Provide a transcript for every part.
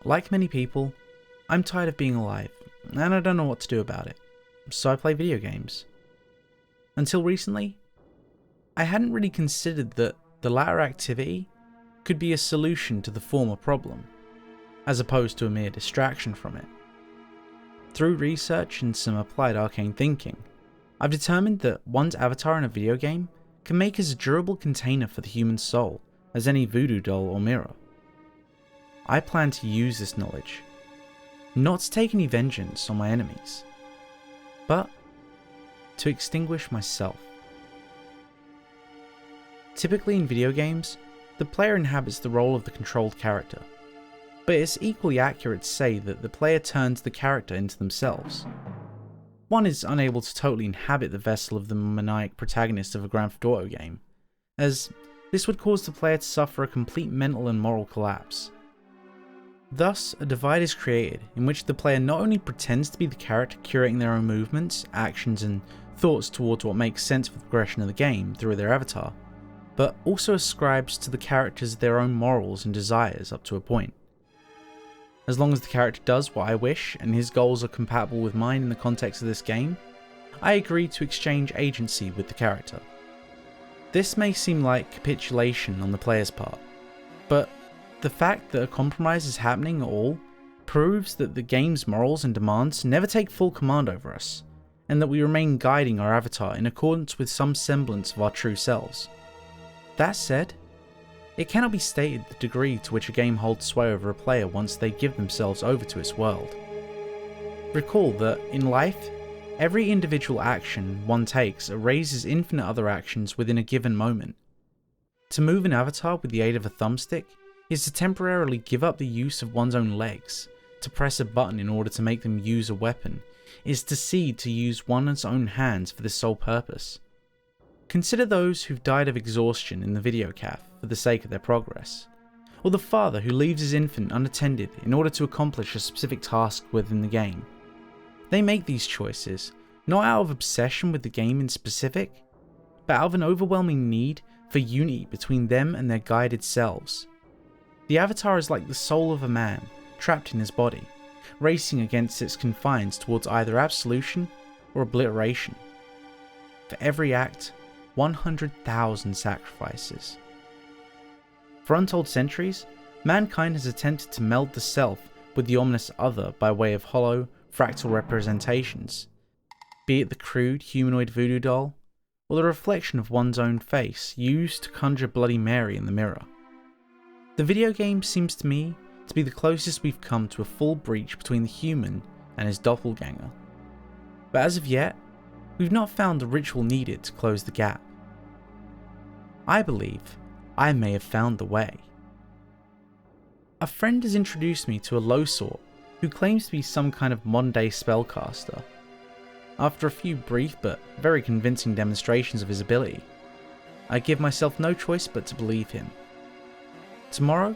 Like many people, I'm tired of being alive, and I don't know what to do about it, so I play video games. Until recently, I hadn't really considered that the latter activity could be a solution to the former problem, as opposed to a mere distraction from it. Through research and some applied arcane thinking, I've determined that one's avatar in a video game can make as durable container for the human soul as any voodoo doll or mirror. I plan to use this knowledge, not to take any vengeance on my enemies, but to extinguish myself. Typically in video games, the player inhabits the role of the controlled character, but it's equally accurate to say that the player turns the character into themselves. One is unable to totally inhabit the vessel of the maniac protagonist of a Grand Theft Auto game, as this would cause the player to suffer a complete mental and moral collapse. Thus, a divide is created in which the player not only pretends to be the character curating their own movements, actions and thoughts towards what makes sense for the progression of the game through their avatar, but also ascribes to the characters their own morals and desires up to a point. As long as the character does what I wish and his goals are compatible with mine in the context of this game, I agree to exchange agency with the character. This may seem like capitulation on the player's part, but the fact that a compromise is happening at all proves that the game's morals and demands never take full command over us, and that we remain guiding our avatar in accordance with some semblance of our true selves. That said, it cannot be stated the degree to which a game holds sway over a player once they give themselves over to its world. Recall that, in life, every individual action one takes erases infinite other actions within a given moment. To move an avatar with the aid of a thumbstick is to temporarily give up the use of one's own legs. To press a button in order to make them use a weapon is to cede to use one's own hands for this sole purpose. Consider those who've died of exhaustion in the video cafe for the sake of their progress, or the father who leaves his infant unattended in order to accomplish a specific task within the game. They make these choices not out of obsession with the game in specific, but out of an overwhelming need for unity between them and their guided selves. The avatar is like the soul of a man trapped in his body, racing against its confines towards either absolution or obliteration. For every act, 100,000 sacrifices. For untold centuries, mankind has attempted to meld the self with the ominous other by way of hollow, fractal representations, be it the crude humanoid voodoo doll, or the reflection of one's own face used to conjure Bloody Mary in the mirror. The video game seems to me to be the closest we've come to a full breach between the human and his doppelganger. But as of yet, we've not found the ritual needed to close the gap. I believe I may have found the way. A friend has introduced me to a low sort who claims to be some kind of modern-day spellcaster. After a few brief but very convincing demonstrations of his ability, I give myself no choice but to believe him. Tomorrow,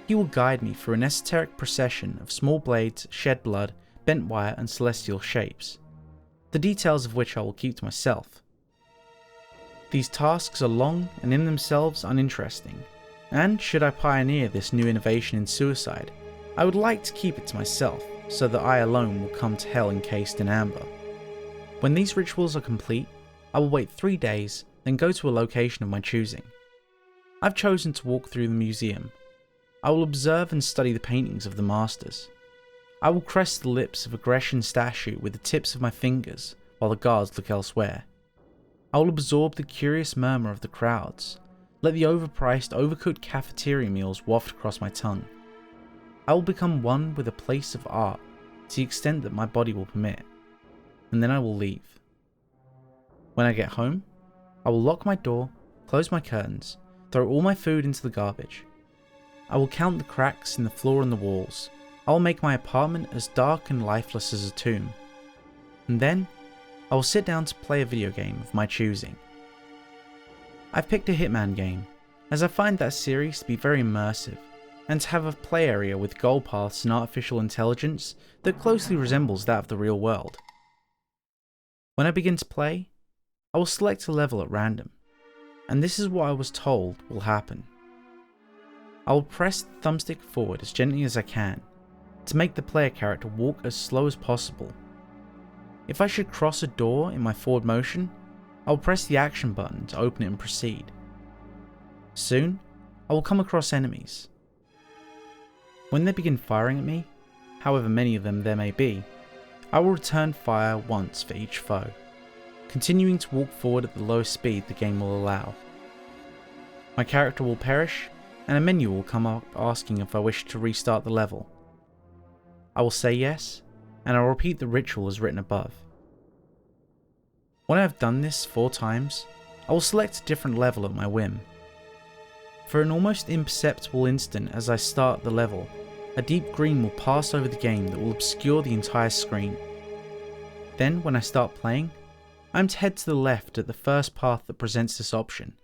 he will guide me through an esoteric procession of small blades, shed blood, bent wire and celestial shapes, the details of which I will keep to myself. These tasks are long and in themselves uninteresting, and should I pioneer this new innovation in suicide, I would like to keep it to myself so that I alone will come to hell encased in amber. When these rituals are complete, I will wait 3 days, then go to a location of my choosing. I've chosen to walk through the museum. I will observe and study the paintings of the masters. I will crest the lips of a Grecian statue with the tips of my fingers while the guards look elsewhere. I will absorb the curious murmur of the crowds, let the overpriced, overcooked cafeteria meals waft across my tongue. I will become one with a place of art to the extent that my body will permit, and then I will leave. When I get home, I will lock my door, close my curtains, throw all my food into the garbage. I will count the cracks in the floor and the walls. I will make my apartment as dark and lifeless as a tomb. And then, I will sit down to play a video game of my choosing. I've picked a Hitman game, as I find that series to be very immersive, and to have a play area with goal paths and artificial intelligence that closely resembles that of the real world. When I begin to play, I will select a level at random, and this is what I was told will happen. I will press the thumbstick forward as gently as I can, to make the player character walk as slow as possible. If I should cross a door in my forward motion, I will press the action button to open it and proceed. Soon, I will come across enemies. When they begin firing at me, however many of them there may be, I will return fire once for each foe, continuing to walk forward at the lowest speed the game will allow. My character will perish, and a menu will come up asking if I wish to restart the level. I will say yes, and I'll repeat the ritual as written above. When I have done this 4 times, I will select a different level at my whim. For an almost imperceptible instant as I start the level, a deep green will pass over the game that will obscure the entire screen. Then, when I start playing, I am to head to the left at the first path that presents this option,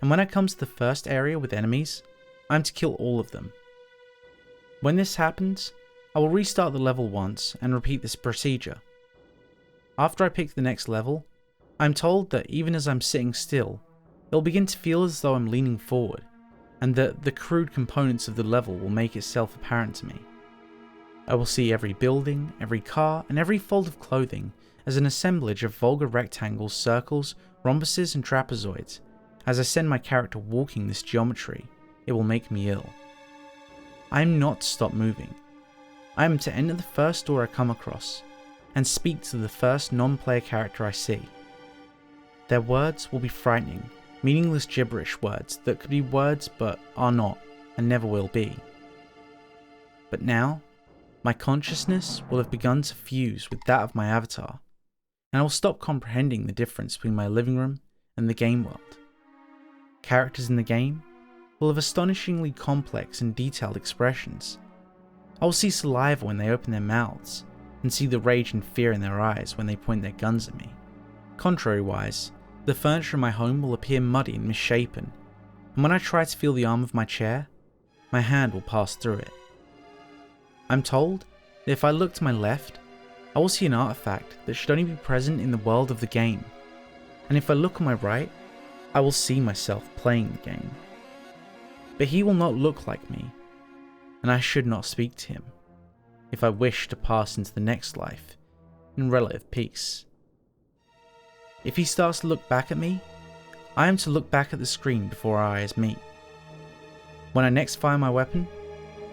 and when I come to the first area with enemies, I am to kill all of them. When this happens, I will restart the level once and repeat this procedure. After I pick the next level, I am told that even as I'm sitting still, it will begin to feel as though I'm leaning forward, and that the crude components of the level will make itself apparent to me. I will see every building, every car, and every fold of clothing as an assemblage of vulgar rectangles, circles, rhombuses, and trapezoids. As I send my character walking this geometry, it will make me ill. I am not to stop moving. I am to enter the first door I come across, and speak to the first non-player character I see. Their words will be frightening, meaningless gibberish words that could be words but are not, and never will be. But now, my consciousness will have begun to fuse with that of my avatar, and I will stop comprehending the difference between my living room and the game world. Characters in the game will have astonishingly complex and detailed expressions. I will see saliva when they open their mouths, and see the rage and fear in their eyes when they point their guns at me. Contrariwise, the furniture in my home will appear muddy and misshapen, and when I try to feel the arm of my chair, my hand will pass through it. I'm told that if I look to my left, I will see an artifact that should only be present in the world of the game, and if I look on my right, I will see myself playing the game. But he will not look like me, and I should not speak to him, if I wish to pass into the next life in relative peace. If he starts to look back at me, I am to look back at the screen before our eyes meet. When I next fire my weapon,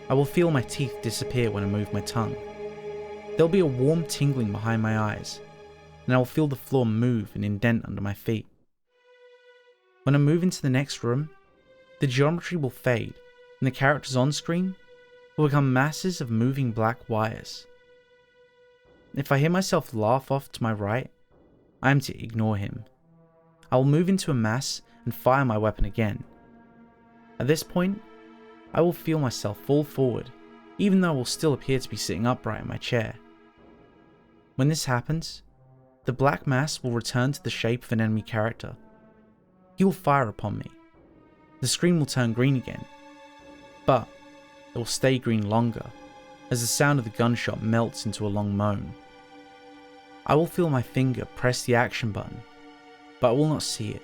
I will feel my teeth disappear when I move my tongue. There'll be a warm tingling behind my eyes, and I will feel the floor move and indent under my feet. When I move into the next room, the geometry will fade, and the characters on screen will become masses of moving black wires. If I hear myself laugh off to my right, I am to ignore him. I will move into a mass and fire my weapon again. At this point, I will feel myself fall forward, even though I will still appear to be sitting upright in my chair. When this happens, the black mass will return to the shape of an enemy character. He will fire upon me. The screen will turn green again, but it will stay green longer, as the sound of the gunshot melts into a long moan. I will feel my finger press the action button, but I will not see it,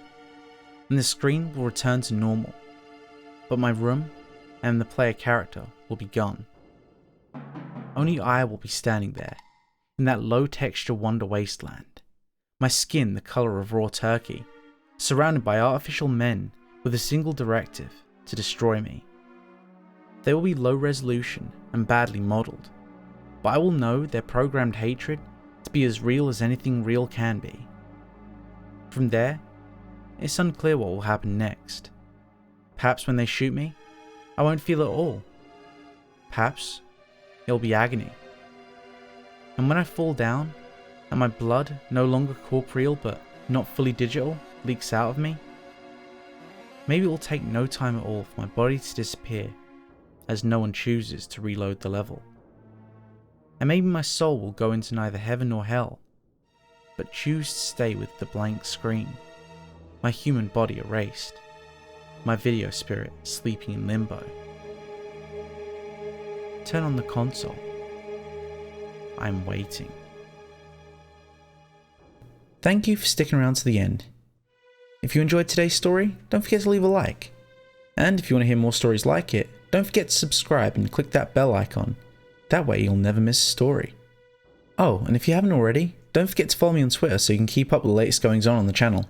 and the screen will return to normal, but my room and the player character will be gone. Only I will be standing there, in that low texture wonder wasteland, my skin the colour of raw turkey, surrounded by artificial men with a single directive to destroy me. They will be low resolution and badly modelled, but I will know their programmed hatred to be as real as anything real can be. From there, it's unclear what will happen next. Perhaps when they shoot me, I won't feel it at all. Perhaps it'll be agony. And when I fall down, and my blood, no longer corporeal but not fully digital, leaks out of me, maybe it will take no time at all for my body to disappear, as no one chooses to reload the level. And maybe my soul will go into neither heaven nor hell, but choose to stay with the blank screen, my human body erased, my video spirit sleeping in limbo. Turn on the console. I'm waiting. Thank you for sticking around to the end. If you enjoyed today's story, don't forget to leave a like. And if you want to hear more stories like it, don't forget to subscribe and click that bell icon. That way you'll never miss a story. Oh, and if you haven't already, don't forget to follow me on Twitter so you can keep up with the latest goings on the channel.